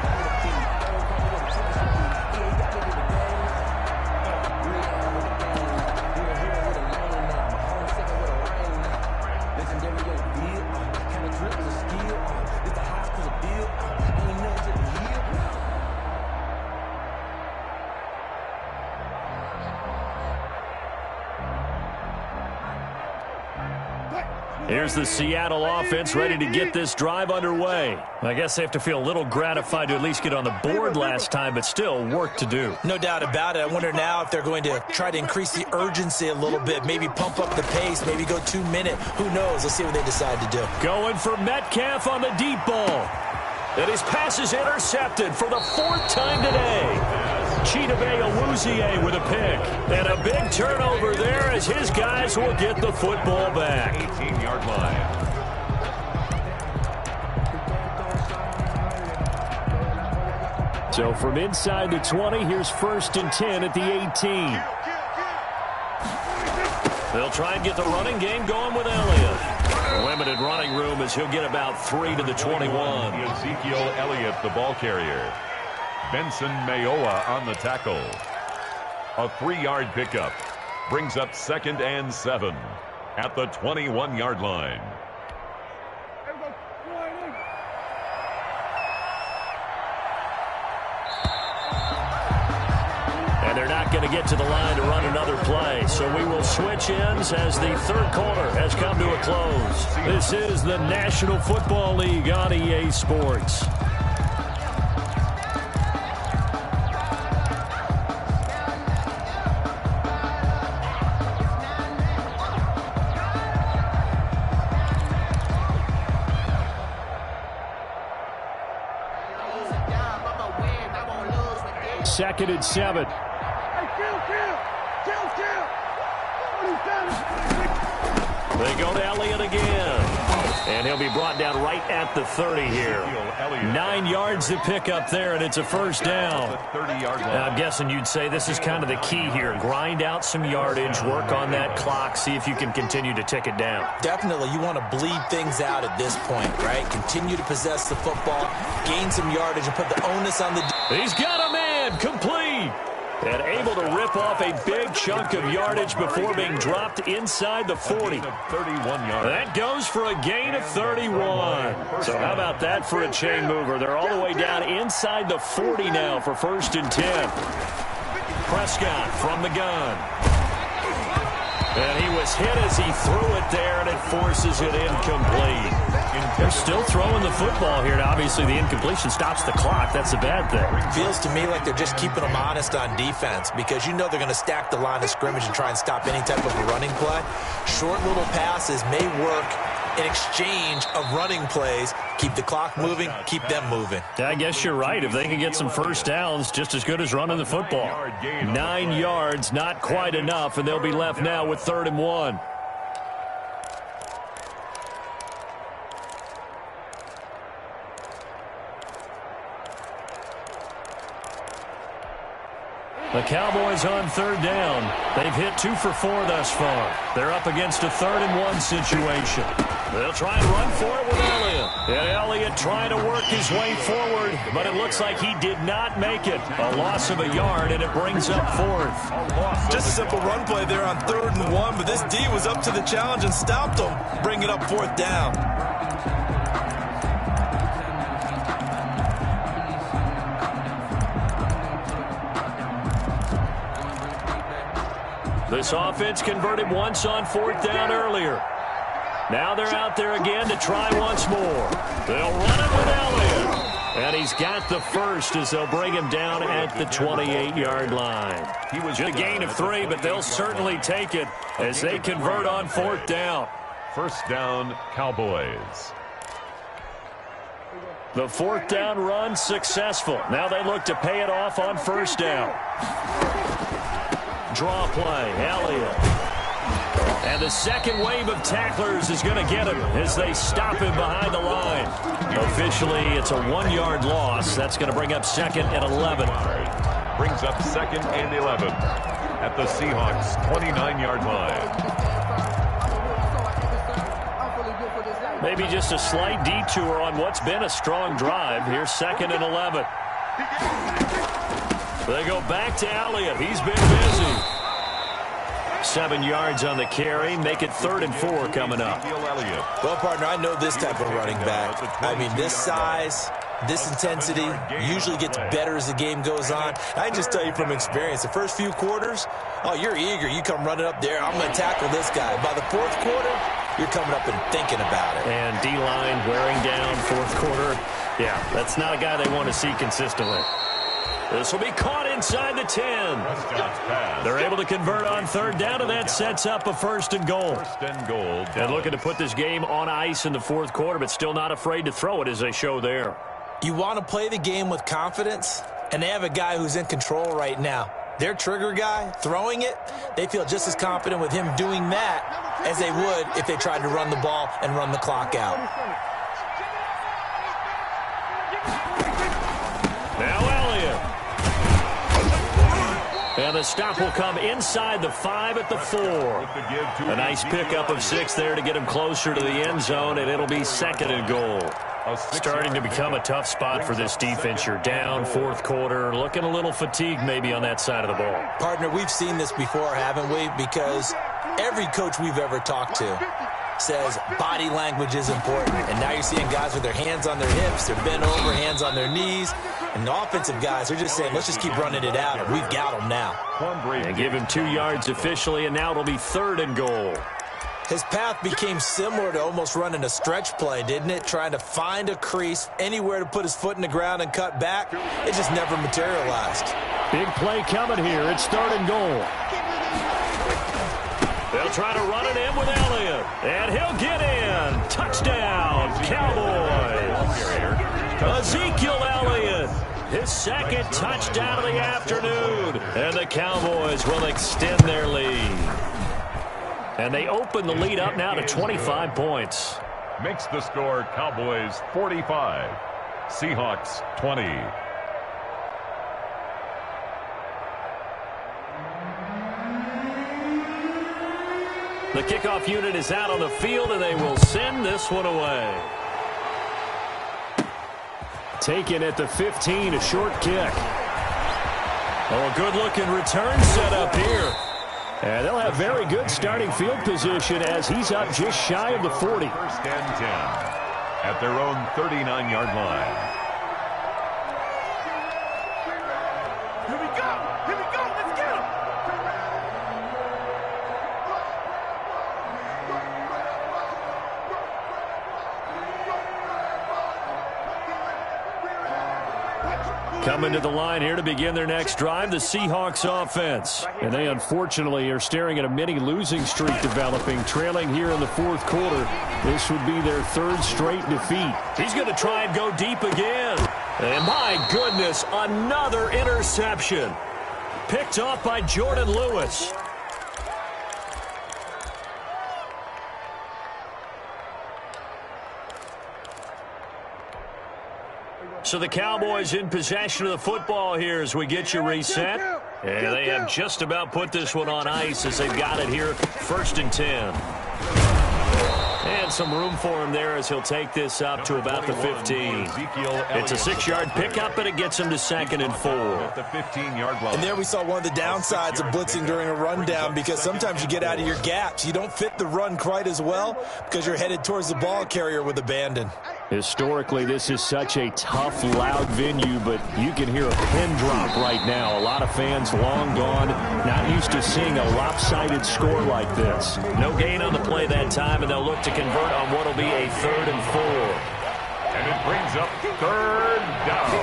Here's the Seattle offense ready to get this drive underway. I guess they have to feel a little gratified to at least get on the board last time, but still work to do. No doubt about it. I wonder now if they're going to try to increase the urgency a little bit, maybe pump up the pace, maybe go 2-minute. Who knows? Let's see what they decide to do. Going for Metcalf on the deep ball. And his pass is intercepted for the 4th time today. Chidobe Awuzie with a pick. And a big turnover there as his guys will get the football back. 18-yard line. So from inside the 20, here's 1st and 10 at the 18. They'll try and get the running game going with Elliott. Limited running room as he'll get about 3 to the 21. Ezekiel Elliott, the ball carrier. Benson Mayowa on the tackle. A 3-yard pickup brings up 2nd and 7 at the 21-yard line. And they're not going to get to the line to run another play. So we will switch ends as the 3rd quarter has come to a close. This is the National Football League on EA Sports. Second and 7. They go to Elliott again. And he'll be brought down right at the 30 here. 9 yards to pick up there, and it's a 1st down. I'm guessing you'd say this is kind of the key here. Grind out some yardage, work on that clock, see if you can continue to tick it down. Definitely, you want to bleed things out at this point, right? Continue to possess the football, gain some yardage, and put the onus on the... He's got a man, complete. And able to rip off a big chunk of yardage before being dropped inside the 40. That goes for a gain of 31. So how about that for a chain mover? They're all the way down inside the 40 now for 1st and 10. Prescott from the gun. And he was hit as he threw it there, and it forces it incomplete. They're still throwing the football here. Now, obviously, the incompletion stops the clock. That's a bad thing. Feels to me like they're just keeping them honest on defense because you know they're going to stack the line of scrimmage and try and stop any type of a running play. Short little passes may work in exchange of running plays. Keep the clock moving, keep them moving. I guess you're right. If they can get some 1st downs, just as good as running the football. 9 yards, not quite enough, and they'll be left now with 3rd and 1. The Cowboys on 3rd down. They've hit 2 for 4 thus far. They're up against a 3rd and 1 situation. They'll try and run for it with Elliott. And Elliott trying to work his way forward, but it looks like he did not make it. A loss of a yard, and it brings up 4th. Just a simple run play there on 3rd and 1, but this D was up to the challenge and stopped him. Bring it up 4th down. This offense converted once on 4th down earlier. Now they're out there again to try once more. They'll run it with Elliott. And he's got the first as they'll bring him down at the 28-yard line. He was a gain of 3, but they'll certainly take it as they convert on 4th down. First down, Cowboys. The 4th down run successful. Now they look to pay it off on 1st down. Draw play, Elliott. And the second wave of tacklers is going to get him as they stop him behind the line. Officially, it's a 1-yard loss. That's going to bring up 2nd and 11. Brings up 2nd and 11 at the Seahawks' 29-yard line. Maybe just a slight detour on what's been a strong drive. Here's 2nd and 11. They go back to Elliott. He's been busy. 7 yards on the carry. Make it 3rd and 4 coming up. Well, partner, I know this type of running back. I mean, this size, this intensity usually gets better as the game goes on. I can just tell you from experience, the first few quarters, oh, you're eager. You come running up there. I'm going to tackle this guy. By the 4th quarter, you're coming up and thinking about it. And D-line wearing down 4th quarter. Yeah, that's not a guy they want to see consistently. This will be caught inside the 10. They're able to convert on 3rd down, and that sets up a 1st and goal. And looking to put this game on ice in the 4th quarter, but still not afraid to throw it as they show there. You want to play the game with confidence, and they have a guy who's in control right now. Their trigger guy, throwing it, they feel just as confident with him doing that as they would if they tried to run the ball and run the clock out. Now Elliott. And the stop will come inside the 5 at the 4. A nice pickup of 6 there to get him closer to the end zone, and it'll be 2nd and goal. Starting to become a tough spot for this defense. You're down 4th quarter, looking a little fatigued maybe on that side of the ball. Partner, we've seen this before, haven't we? Because every coach we've ever talked to says body language is important. And now you're seeing guys with their hands on their hips, they're bent over, hands on their knees. And the offensive guys are just saying, let's just keep running it out, and we've got them now. And give him 2 yards officially, and now it'll be 3rd and goal. His path became similar to almost running a stretch play, didn't it? Trying to find a crease, anywhere to put his foot in the ground and cut back. It just never materialized. Big play coming here. It's 3rd and goal. They'll try to run it in with Elliott. And he'll get in. Touchdown, Cowboys. Ezekiel Elliott. His 2nd touchdown of the afternoon. And the Cowboys will extend their lead. And they open the lead up now to 25 points. Makes the score Cowboys 45, Seahawks 20. The kickoff unit is out on the field, and they will send this one away. Taken at the 15, a short kick. Oh, a good-looking return set up here. And they'll have very good starting field position as he's up just shy of the 40. 1st and 10 at their own 39-yard line. Here we go. Let's get him. Coming to the line here to begin their next drive, the Seahawks offense. And they unfortunately are staring at a mini losing streak developing, trailing here in the 4th quarter. This would be their 3rd straight defeat. He's going to try and go deep again. And my goodness, another interception. Picked off by Jordan Lewis. So the Cowboys in possession of the football here as we get you reset. And they have just about put this one on ice as they've got it here, 1st and 10. And some room for him there as he'll take this up to about the 15. It's a 6-yard pickup, and it gets him to 2nd and 4. And there we saw one of the downsides of blitzing during a rundown, because sometimes you get out of your gaps. You don't fit the run quite as well because you're headed towards the ball carrier with abandon. Historically, this is such a tough, loud venue, but you can hear a pin drop right now. A lot of fans long gone, not used to seeing a lopsided score like this. No gain on the play that time, and they'll look to convert on what will be a 3rd and 4. And it brings up third down.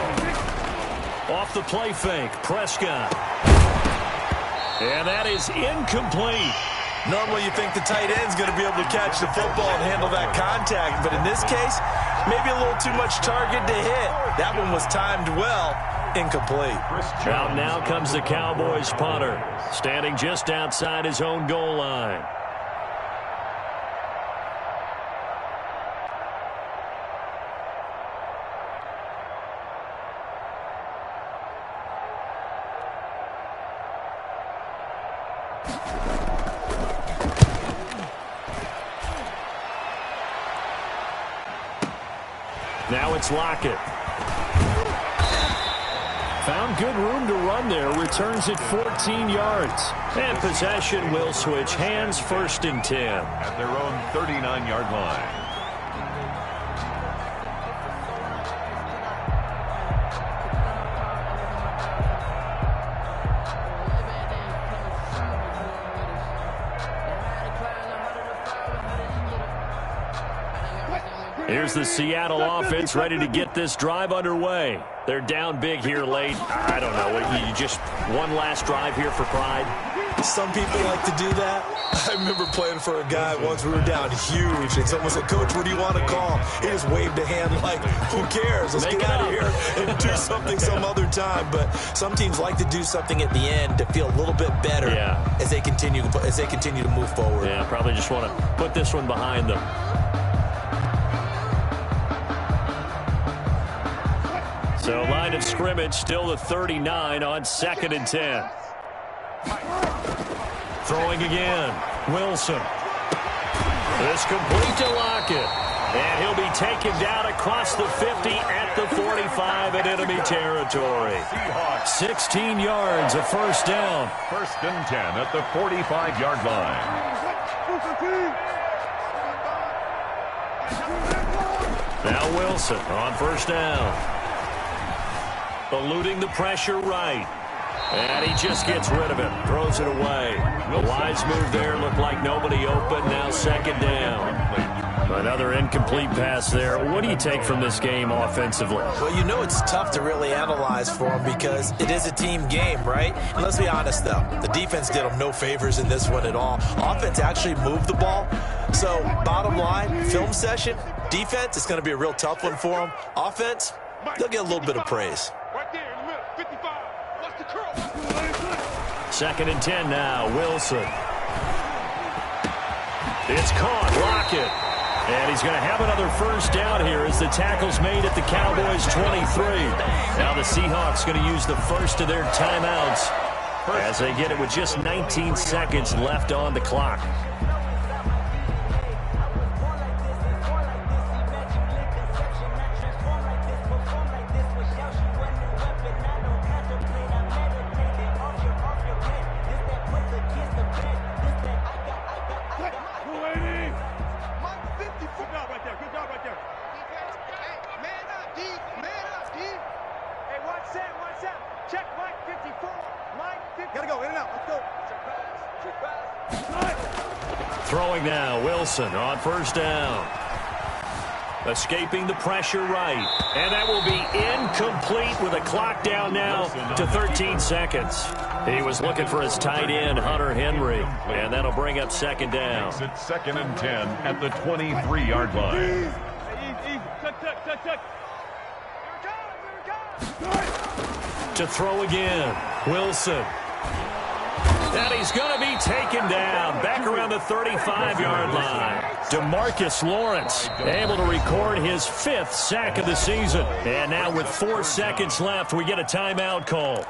Off the play fake, Prescott. And that is incomplete. Normally you think the tight end's going to be able to catch the football and handle that contact, but in this case, maybe a little too much target to hit. That one was timed well. Incomplete. Out now comes the Cowboys punter, standing just outside his own goal line. Now it's Lockett. Found good room to run there. Returns it 14 yards. And possession will switch hands, 1st and 10. At their own 39-yard line. Here's the Seattle offense ready to get this drive underway. They're down big here late. I don't know. You just one last drive here for pride? Some people like to do that. I remember playing for a guy once. We were down huge, and someone said, "Coach, what do you want to call?" He just waved a hand like, "Who cares? Let's get out of here and do something some other time." But some teams like to do something at the end to feel a little bit better as they continue to move forward. Yeah, probably just want to put this one behind them. So line of scrimmage still the 39 on 2nd and 10. Throwing again. Wilson. This complete to Lockett. And he'll be taken down across the 50 at the 45 in enemy territory. 16 yards, a 1st down. 1st and 10 at the 45-yard line. Now Wilson on 1st down. Eluding the pressure right. And he just gets rid of it. Throws it away. The wise move there. Looked like nobody open. Now 2nd down. Another incomplete pass there. What do you take from this game offensively? Well, you know it's tough to really analyze for them because it is a team game, right? And let's be honest, though. The defense did them no favors in this one at all. Offense actually moved the ball. So, bottom line, film session, defense, it's going to be a real tough one for them. Offense, they'll get a little bit of praise. Right there in the middle, 55. Watch the curl. 2nd and 10 now. Wilson. It's caught. Lockett. And he's going to have another 1st down here as the tackle's made at the Cowboys' 23. Now the Seahawks going to use the first of their timeouts as they get it with just 19 seconds left on the clock. Throwing now, Wilson on 1st down. Escaping the pressure right. And that will be incomplete with a clock down now to 13 seconds. He was looking for his tight end, Hunter Henry. And that'll bring up 2nd down. It's 2nd and 10 at the 23-yard line. Easy. Tuck. To throw again, Wilson. And he's going to be taken down back around the 35-yard line. DeMarcus Lawrence able to record his 5th sack of the season. And now with 4 seconds left, we get a timeout call.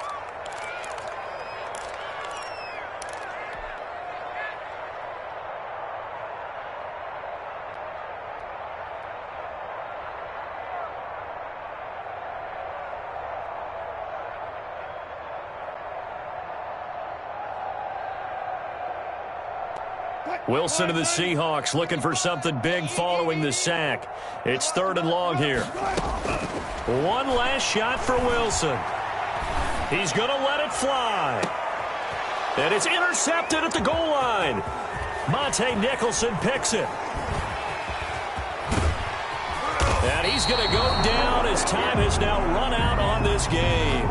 Wilson and the Seahawks looking for something big following the sack. It's 3rd and long here. One last shot for Wilson. He's going to let it fly. And it's intercepted at the goal line. Monte Nicholson picks it. And he He's going to go down as time has now run out on this game.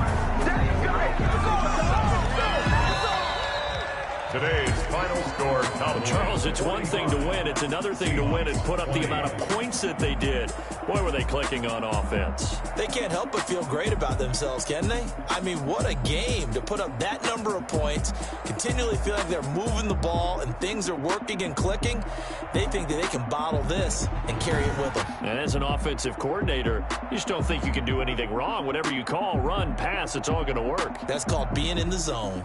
Today's final score, Charles, it's one thing to win. It's another thing to win and put up the amount of points that they did. Boy, were they clicking on offense. They can't help but feel great about themselves, can they? I mean, what a game to put up that number of points, continually feel like they're moving the ball and things are working and clicking. They think that they can bottle this and carry it with them. And as an offensive coordinator, you just don't think you can do anything wrong. Whatever you call, run, pass, it's all going to work. That's called being in the zone.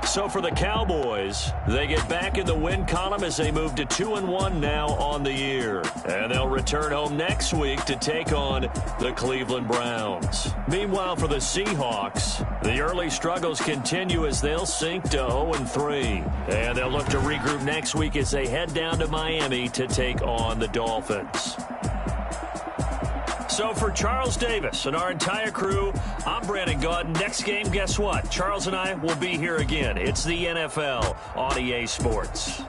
So for the Cowboys, they get back in the win column as they move to 2-1 now on the year. And they'll return home next week to take on the Cleveland Browns. Meanwhile, for the Seahawks, the early struggles continue as they'll sink to 0-3. And they'll look to regroup next week as they head down to Miami to take on the Dolphins. So for Charles Davis and our entire crew, I'm Brandon Gaudin. Next game, guess what? Charles and I will be here again. It's the NFL on EA Sports.